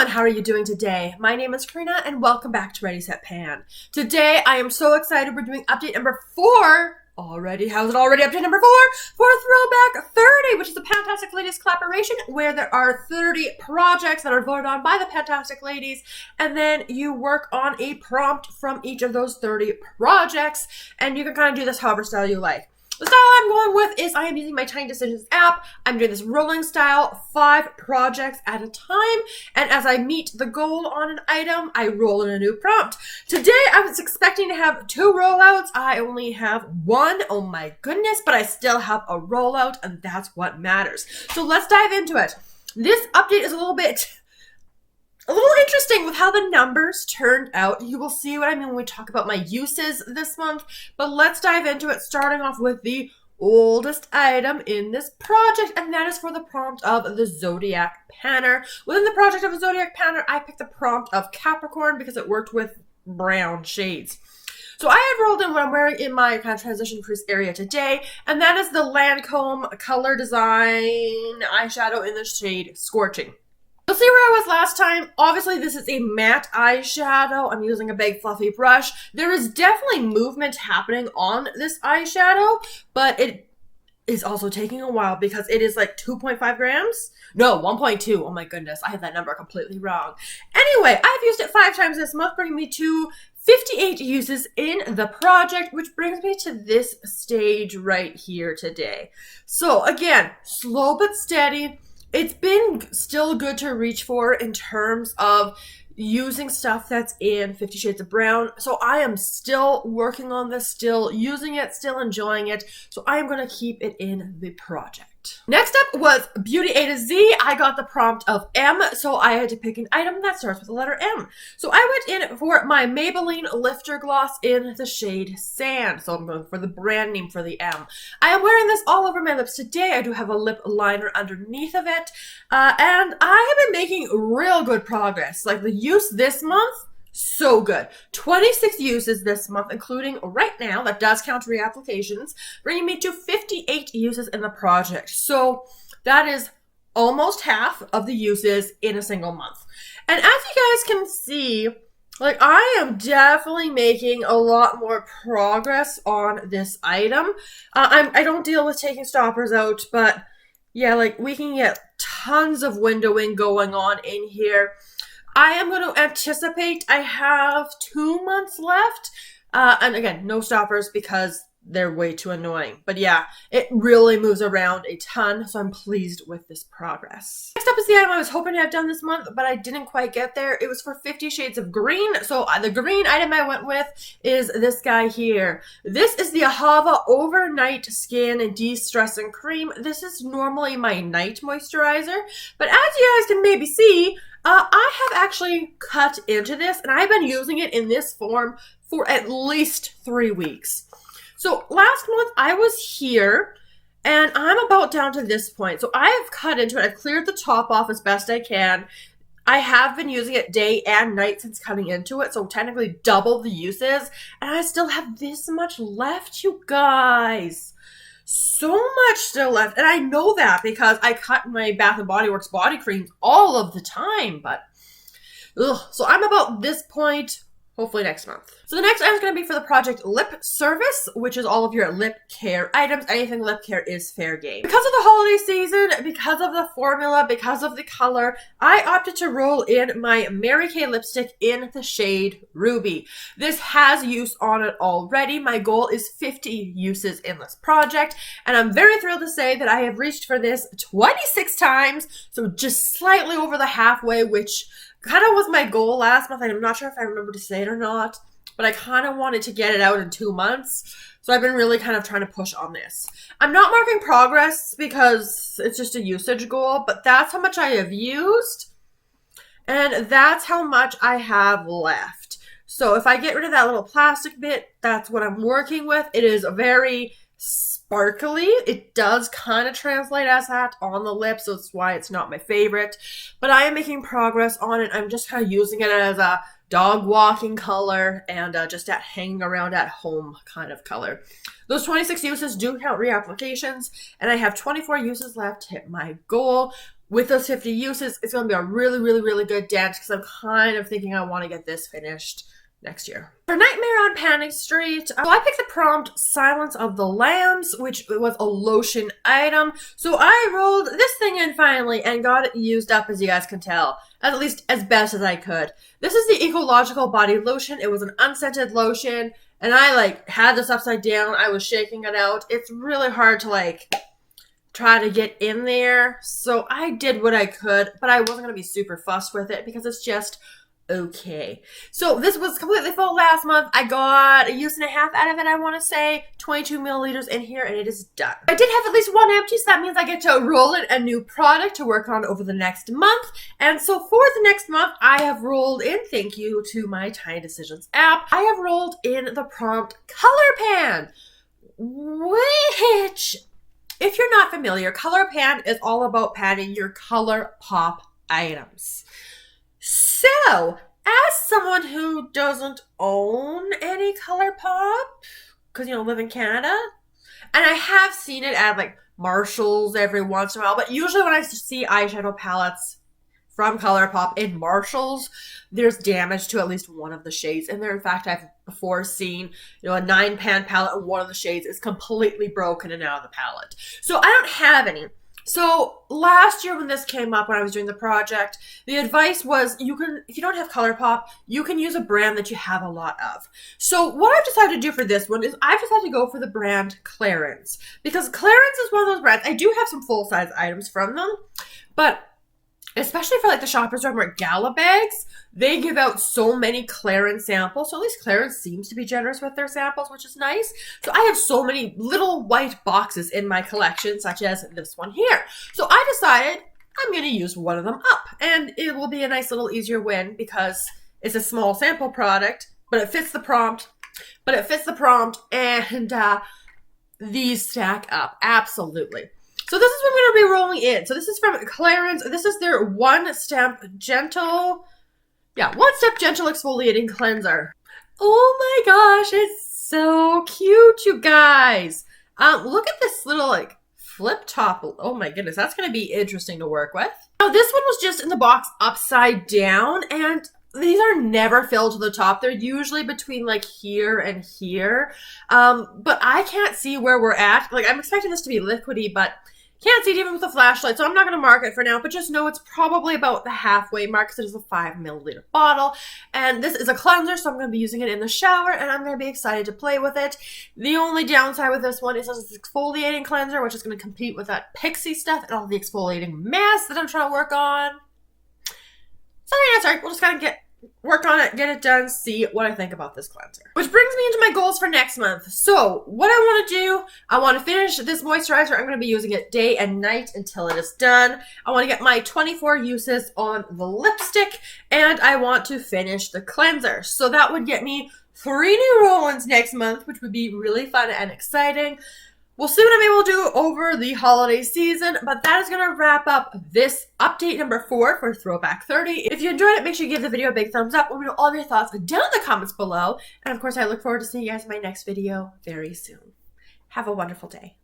everyone, how are you doing today? My name is Karina and welcome back to Ready Set Pan. Today I am so excited, we're doing update number 4 already. How's it already update number 4 for Throwback 30, which is a PANtastic Ladies collaboration where there are 30 projects that are voted on by the PANtastic Ladies, and then you work on a prompt from each of those 30 projects, and you can kind of do this however style you like. The style I'm going with is I am using my Tiny Decisions app. I'm doing this rolling style, 5 projects at a time. And as I meet the goal on an item, I roll in a new prompt. Today, I was expecting to have 2 rollouts. I only have 1. Oh my goodness, but I still have a rollout, and that's what matters. So let's dive into it. This update is a little interesting with how the numbers turned out. You will see what I mean when we talk about my uses this month, but let's dive into it, starting off with the oldest item in this project, and that is for the prompt of the Zodiac Panner. Within the project of the Zodiac Panner, I picked the prompt of Capricorn because it worked with brown shades. So I have rolled in what I'm wearing in my kind of transition crease area today, and that is the Lancome Color Design eyeshadow in the shade Scorching. You'll see where I was last time. Obviously, this is a matte eyeshadow. I'm using a big fluffy brush. There is definitely movement happening on this eyeshadow, but it is also taking a while because it is like 2.5 grams. No, 1.2. Oh my goodness, I have that number completely wrong. Anyway, I've used it 5 times this month, bringing me to 58 uses in the project, which brings me to this stage right here today. So again, slow but steady. It's been still good to reach for in terms of using stuff that's in 50 Shades of Brown. So I am still working on this, still using it, still enjoying it. So I am going to keep it in the project. Next up was Beauty A to Z. I got the prompt of M, so I had to pick an item that starts with the letter M. So I went in for my Maybelline Lifter Gloss in the shade Sand. So I'm going for the brand name for the M. I am wearing this all over my lips today. I do have a lip liner underneath of it. And I have been making real good progress. Like the use this month, so good. 26 uses this month, including right now, that does count reapplications, bringing me to 58 uses in the project. So that is almost half of the uses in a single month. And as you guys can see, like I am definitely making a lot more progress on this item. I don't deal with taking stoppers out, but yeah, like we can get tons of windowing going on in here. I am going to anticipate I have 2 months left. And again, no stoppers because they're way too annoying. But yeah, it really moves around a ton, so I'm pleased with this progress. Next up is the item I was hoping to have done this month, but I didn't quite get there. It was for 50 Shades of Green. So the green item I went with is this guy here. This is the Ahava Overnight Skin De-Stressing Cream. This is normally my night moisturizer, but as you guys can maybe see, I have actually cut into this, and I've been using it in this form for at least 3 weeks. So last month I was here, and I'm about down to this point. So I have cut into it. I've cleared the top off as best I can. I have been using it day and night since cutting into it, so technically double the uses, and I still have this much left, you guys. So much still left, and I know that because I cut my Bath & Body Works body creams all of the time, but so I'm about this point, hopefully next month. So the next item is going to be for the project Lip Service, which is all of your lip care items. Anything lip care is fair game. Because of the holiday season, because of the formula, because of the color, I opted to roll in my Mary Kay lipstick in the shade Ruby. This has use on it already. My goal is 50 uses in this project, and I'm very thrilled to say that I have reached for this 26 times, so just slightly over the halfway, which kind of was my goal last month. I'm not sure if I remember to say it or not, but I kind of wanted to get it out in 2 months. So I've been really kind of trying to push on this. I'm not marking progress because it's just a usage goal, but that's how much I have used. And that's how much I have left. So if I get rid of that little plastic bit, that's what I'm working with. It is very sparkly. It does kind of translate as that on the lips, so that's why it's not my favorite. But I am making progress on it. I'm just kind of using it as a dog walking color and just at hanging around at home kind of color. Those 26 uses do count reapplications, and I have 24 uses left to hit my goal, with those 50 uses, it's going to be a really, really, really good dent because I'm kind of thinking I want to get this finished next year. For Nightmare on Panic Street, so I picked the prompt Silence of the Lambs, which was a lotion item. So I rolled this thing in finally and got it used up, as you guys can tell, at least as best as I could. This is the Ecological body lotion. It was an unscented lotion, and I had this upside down. I was shaking it out. It's really hard to try to get in there. So I did what I could, but I wasn't going to be super fussed with it because it's just okay. So this was completely full last month. I got a use and a half out of it, I want to say. 22 milliliters in here, and it is done. I did have at least one empty, so that means I get to roll in a new product to work on over the next month. And so for the next month, I have rolled in, thank you to my Tiny Decisions app, I have rolled in the prompt Color Pan, which, if you're not familiar, Color Pan is all about panning your Color Pop items. So, as someone who doesn't own any Color Pop, because, live in Canada, and I have seen it at, Marshalls every once in a while, but usually when I see eyeshadow palettes from Color Pop in Marshalls, there's damage to at least one of the shades in there. In fact, I've before seen, a 9-pan palette, and one of the shades is completely broken and out of the palette. So, I don't have any. So last year when this came up, when I was doing the project, the advice was if you don't have Color Pop, you can use a brand that you have a lot of. So what I've decided to do for this one is I've decided to go for the brand Clarins, because Clarins is one of those brands. I do have some full-size items from them, but especially for the Shoppers Drug Mart gala bags, they give out so many Clarins samples. So at least Clarins seems to be generous with their samples, which is nice. So I have so many little white boxes in my collection, such as this one here. So I decided I'm going to use one of them up. And it will be a nice little easier win because it's a small sample product, but it fits the prompt. And these stack up. Absolutely. So this is what I'm going to be rolling in. So this is from Clarins. This is their one-step gentle exfoliating cleanser. Oh my gosh, it's so cute, you guys. Look at this little flip top. Oh my goodness, that's going to be interesting to work with. Now this one was just in the box upside down, and these are never filled to the top. They're usually between here and here. But I can't see where we're at. I'm expecting this to be liquidy, but can't see it even with a flashlight, so I'm not going to mark it for now, but just know it's probably about the halfway mark because it is a 5 milliliter bottle. And this is a cleanser, so I'm going to be using it in the shower, and I'm going to be excited to play with it. The only downside with this one is it's exfoliating cleanser, which is going to compete with that pixie stuff and all the exfoliating mess that I'm trying to work on. So yeah, sorry, we'll just kind of work on it, get it done, see what I think about this cleanser. Which brings me into my goals for next month. So what I want to do, I want to finish this moisturizer. I'm going to be using it day and night until it is done. I want to get my 24 uses on the lipstick, and I want to finish the cleanser. So that would get me 3 new roll-ins next month, which would be really fun and exciting. We'll see what I'm able to do over the holiday season, but that is going to wrap up this update number 4 for Throwback 30. If you enjoyed it, make sure you give the video a big thumbs up. Let me know all of your thoughts down in the comments below. And of course, I look forward to seeing you guys in my next video very soon. Have a wonderful day.